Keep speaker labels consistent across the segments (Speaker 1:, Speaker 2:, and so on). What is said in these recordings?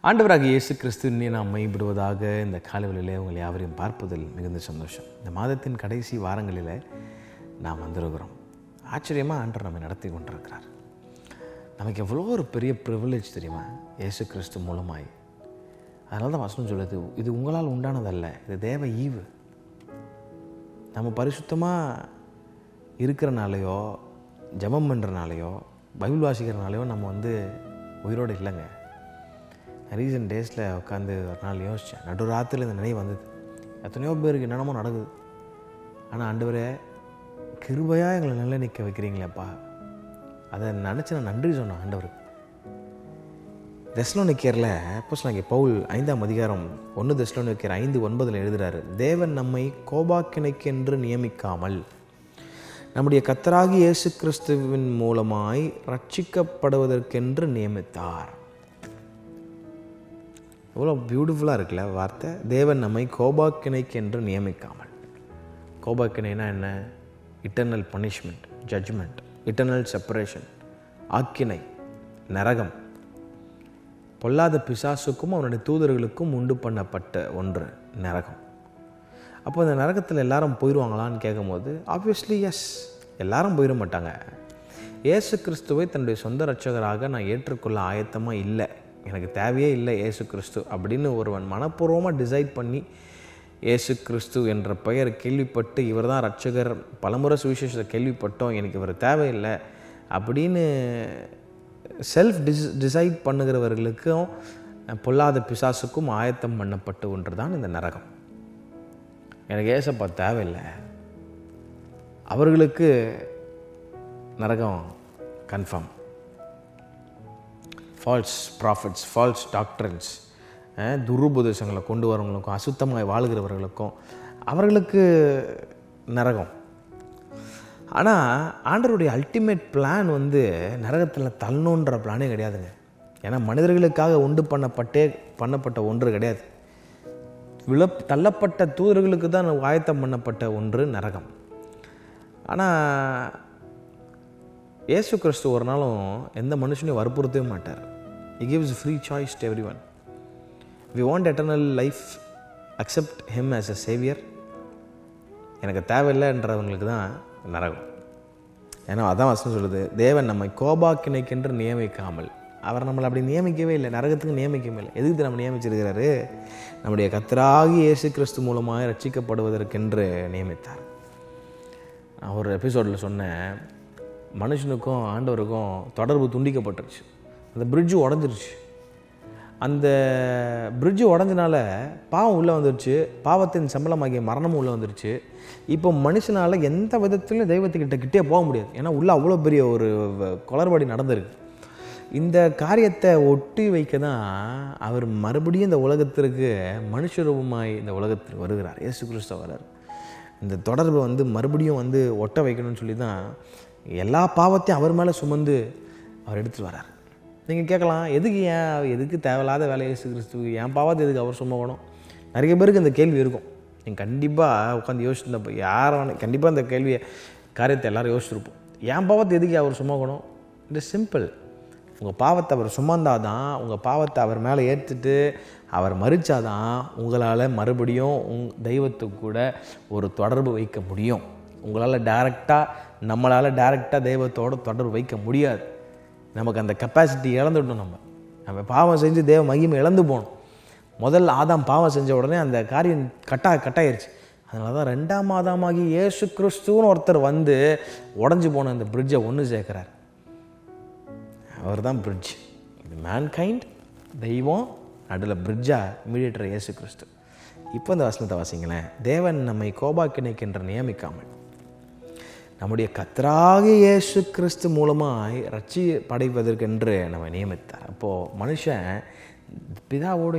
Speaker 1: ஆண்டவராகிய இயேசு கிறிஸ்துவினை நாம் மையப்படுவதாக இந்த காலைவெளியிலே உங்கள் யாவரையும் பார்ப்பதில் மிகுந்த சந்தோஷம். இந்த மாதத்தின் கடைசி வாரங்களில் நாம் வந்திருக்கிறோம். ஆச்சரியமாக ஆண்டவர் நம்மை நடத்தி கொண்டிருக்கிறார். நமக்கு எவ்வளோ ஒரு பெரிய ப்ரிவிலேஜ் தெரியுமா, இயேசு கிறிஸ்து மூலமாய். அதனால தான் வசனம் சொல்லுது, இது உங்களால் உண்டானதல்ல, இது தேவ ஈவு. நம்ம பரிசுத்தமாக இருக்கிறனாலையோ, ஜெபம் பண்ணுறனாலையோ, பைபிள் வாசிக்கிறனாலையோ நம்ம உயிரோடு இல்லைங்க. ரீசன்ட் டேஸில் உட்காந்து ஒரு நாள் யோசித்தேன். நடுராத்திரியில் இந்த நினைவு வந்தது. எத்தனையோ பேருக்கு என்னென்னமோ நடக்குது, ஆனால் ஆண்டவரே கிருபையாக எங்களை நல்ல நிற்க வைக்கிறீங்களேப்பா, அதை நினச்சி நான் நன்றி சொன்னேன் ஆண்டவருக்கு. தெஸ்ஸலோனிக்கேயரில் அப்போஸ்தலனாகிய பவுல் 5ஆம் அதிகாரம் 1 தெஸ்ஸலோனிக்கேயர் 5:9 எழுதுகிறாரு, தேவன் நம்மை கோபாக்கினைக்கென்று நியமிக்காமல் நம்முடைய கர்த்தராகிய இயேசு கிறிஸ்துவின் மூலமாய் ரட்சிக்கப்படுவதற்கென்று நியமித்தார். எவ்வளோ பியூட்டிஃபுல்லாக இருக்குல்ல வார்த்தை. தேவன் நம்மை கோபாக்கினைக்கென்று நியமிக்காமல். கோபாக்கினைனா என்ன? Eternal punishment, judgement, eternal separation, ஆக்கினை, நரகம். பொல்லாத பிசாசுக்கும் அவனுடைய தூதர்களுக்கும் உண்டு பண்ணப்பட்ட ஒன்று நரகம். அப்போ இந்த நரகத்தில் எல்லாரும் போயிடுவாங்களான்னு கேட்கும்போது ஆப்வியஸ்லி எஸ், எல்லாரும் போயிட மாட்டாங்க. இயேசு கிறிஸ்துவை தன்னுடைய சொந்த இரட்சகராக நான் ஏற்றுக்கொள்ள ஆயத்தமாக இல்லை, எனக்கு தேவையே இல்லை இயேசு கிறிஸ்து அப்படின்னு ஒருவன் மனப்பூர்வமாக டிசைட் பண்ணி இயேசு கிறிஸ்து என்ற பெயர் கேள்விப்பட்டு இவர் தான் இரட்சகர், பலமுறை சுவிசேஷத்தை கேள்விப்பட்டோம், எனக்கு இவர் தேவையில்லை அப்படின்னு செல்ஃப் டிசைட் பண்ணுகிறவர்களுக்கும் பொல்லாத பிசாசுக்கும் ஆயத்தம் பண்ணப்பட்ட ஒன்று தான் இந்த நரகம். எனக்கு ஏசப்பா தேவையில்லை, அவர்களுக்கு நரகம் confirm. False prophets, false doctrines, துருபதேசங்களை கொண்டு வரவங்களுக்கும் அசுத்தமாக வாழ்கிறவர்களுக்கும் அவர்களுக்கு நரகம். ஆனால் ஆண்டவருடைய அல்டிமேட் பிளான் நரகத்தில் தள்ளணுன்ற பிளானே கிடையாதுங்க. ஏன்னா மனிதர்களுக்காக உண்டு பண்ணப்பட்ட ஒன்று கிடையாது. தள்ளப்பட்ட தூதர்களுக்கு தான் ஆயத்தம் பண்ணப்பட்ட ஒன்று நரகம். ஆனால் இயேசு கிறிஸ்து ஒரு நாளும் எந்த மனுஷனையும் வற்புறுத்தவே மாட்டார். He gives free choice to everyone. We want eternal life, accept him as a savior. எனக்கு தேவையில்லைன்றவங்களுக்கு தான் நரகம். ஏன்னா அதான் வசனம் சொல்லுது, தேவன் நம்மை கோபாக்கினைக்கென்று நியமிக்காமல். அவர் நம்மளை அப்படி நியமிக்கவே இல்லை, நரகத்துக்கு நியமிக்கவே இல்லை. எதுக்கு நம்ம நியமிச்சிருக்கிறாரு? நம்முடைய கர்த்தராகிய இயேசு கிறிஸ்து மூலமாக ரட்சிக்கப்படுவதற்கென்று நியமித்தார். நான் ஒரு எபிசோடில் சொன்னேன், மனுஷனுக்கும் ஆண்டவருக்கும் தொடர்பு துண்டிக்கப்பட்டுருச்சு. அந்த பிரிட்ஜு உடஞ்சிருச்சு. அந்த பிரிட்ஜு உடஞ்சனால பாவம் உள்ளே வந்துருச்சு, பாவத்தின் சம்பளமாகிய மரணமும் உள்ளே வந்துருச்சு. இப்போ மனுஷனால் எந்த விதத்துலையும் தெய்வத்துக்கிட்டே போக முடியாது. ஏன்னா உள்ளே அவ்வளோ பெரிய ஒரு குளறுபடி நடந்திருக்கு. இந்த காரியத்தை ஒட்டி வைக்க தான் அவர் மறுபடியும் இந்த உலகத்திற்கு மனுஷ ரூபமாய் இந்த உலகத்திற்கு வருகிறார். இயேசு கிறிஸ்து வர்றார். இந்த தொடர்பை மறுபடியும் ஒட்ட வைக்கணும்னு சொல்லி தான் எல்லா பாவத்தையும் அவர் மேலே சுமந்து அவர் எடுத்துகிட்டு வர்றார். நீங்கள் கேட்கலாம், எதுக்கு தேவையில்லாத வேலை இயேசு கிறிஸ்துவுக்கு, என் பாவத்தை எதுக்கு அவர் சுமக்கணும்? நிறைய பேருக்கு இந்த கேள்வி இருக்கும். நீங்கள் கண்டிப்பாக உட்காந்து யோசிச்சுருந்தப்போ கண்டிப்பாக இந்த காரியத்தை எல்லோரும் யோசிச்சுருப்போம். என் பாவத்தை எதுக்கு அவர் சுமக்கணும்? It's simple. உங்கள் பாவத்தை அவர் சுமந்தாதான், உங்கள் பாவத்தை அவர் மேலே ஏற்றுட்டு அவர் மறிச்சாதான் உங்களால் மறுபடியும் தெய்வத்துக்கு கூட ஒரு தொடர்பு வைக்க முடியும். நம்மளால் டைரெக்டாக தெய்வத்தோடு தொடர்பு வைக்க முடியாது. நமக்கு அந்த கெப்பாசிட்டி இழந்துட்டோம். நம்ம பாவம் செஞ்சு தேவ மகிமை இழந்து போகணும். முதல் ஆதாம் பாவம் செஞ்ச உடனே அந்த காரியம் கட்டாயிருச்சு. அதனால தான் 2ஆம் ஆதாமாகி இயேசு கிறிஸ்துன்னு ஒருத்தர் உடஞ்சி போன அந்த பிரிட்ஜை ஒன்று சேர்க்குறார். அவர் தான் பிரிட்ஜ். இது மேன்கைண்ட், தெய்வம், நடுவில் பிரிட்ஜாக மீடியேட்டர் இயேசு கிறிஸ்து. இப்போ இந்த வசனத்தை வாசிங்களேன். தேவன் நம்மை கோபாக்கினைக்கென்று நியமிக்காமல் நம்முடைய கர்த்தராகிய இயேசு கிறிஸ்து மூலமாய் ரட்சிப்படைவதற்கென்று நம்ம நியமித்தார். அப்போது மனுஷன் பிதாவோடு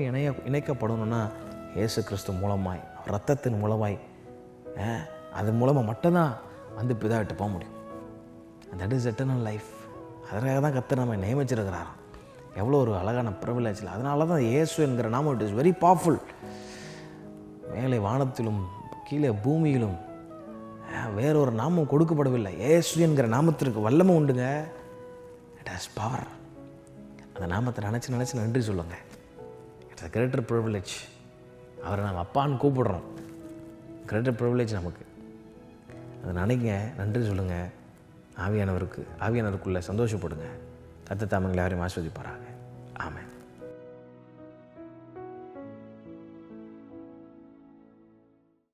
Speaker 1: இணைக்கப்படணும்னா இயேசு கிறிஸ்து மூலமாய், ரத்தத்தின் மூலமாய், அது மூலமாக மட்டும்தான் பிதாவிட்ட போக முடியும். That is eternal life. அதற்காக தான் கர்த்தர் நம்ம நியமிச்சிருக்கிறாராம். எவ்வளோ ஒரு அழகான ப்ரிவிலேஜ். அதனால தான் இயேசு என்கிற நாமம் இட் இஸ் வெரி பவர்ஃபுல். மேலே வானத்திலும் கீழே பூமியிலும் வேறொரு நாமம் கொடுக்கப்படவில்லை. இயேசு என்கிற நாமத்திற்கு வல்லமை உண்டுங்க. It has power. அந்த நாமத்தை நினச்சி நன்றி சொல்லுங்கள். It's a greater privilege. அவரை நம்ம அப்பான்னு கூப்பிடுறோம். கிரேட்டர் ப்ரிவிலேஜ் நமக்கு. அதை நினைங்க, நன்றி சொல்லுங்கள். ஆவியானவருக்குள்ளே சந்தோஷப்படுங்க. கர்த்தர் தாமே யாரையும் ஆஸ்வதிப்பாராங்க. ஆமென்.